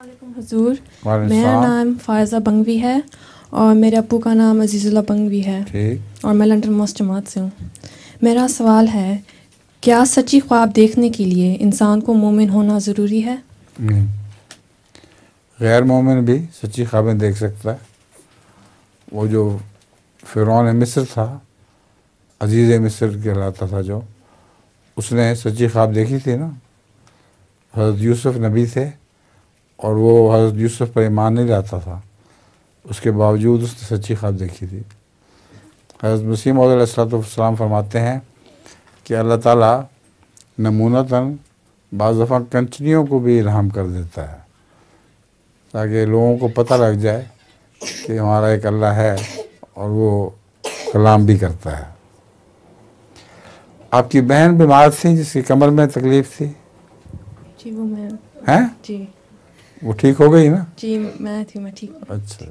وعلیکم حضور، میرا نام فائزہ بنگوی ہے اور میرے ابو کا نام عزیز اللہ بنگوی ہے اور میں لنڈن موسٹ جماعت سے ہوں۔ میرا سوال ہے، کیا سچی خواب دیکھنے کے لیے انسان کو مومن ہونا ضروری ہے؟ نہیں، غیر مومن بھی سچی خوابیں دیکھ سکتا ہے۔ وہ جو فرعون مصر تھا، عزیز مصر کہلاتا تھا، جو اس نے سچی خواب دیکھی تھی نا۔ حضرت یوسف نبی تھے اور وہ حضرت یوسف پر ایمان نہیں لاتا تھا، اس کے باوجود اس نے سچی خواب دیکھی تھی۔ حضرت مسیح موعود علیہ السلام فرماتے ہیں کہ اللہ تعالیٰ نمونتاً بعض دفعہ کنچنیوں کو بھی الہام کر دیتا ہے تاکہ لوگوں کو پتہ لگ جائے کہ ہمارا ایک اللہ ہے اور وہ کلام بھی کرتا ہے۔ آپ کی بہن بیمار تھی جس کی کمر میں تکلیف تھی؟ جی وہ میں ہیں؟ جی وہ ٹھیک ہو گئی نا؟ جی میں ٹھیک ہوں۔ اچھا۔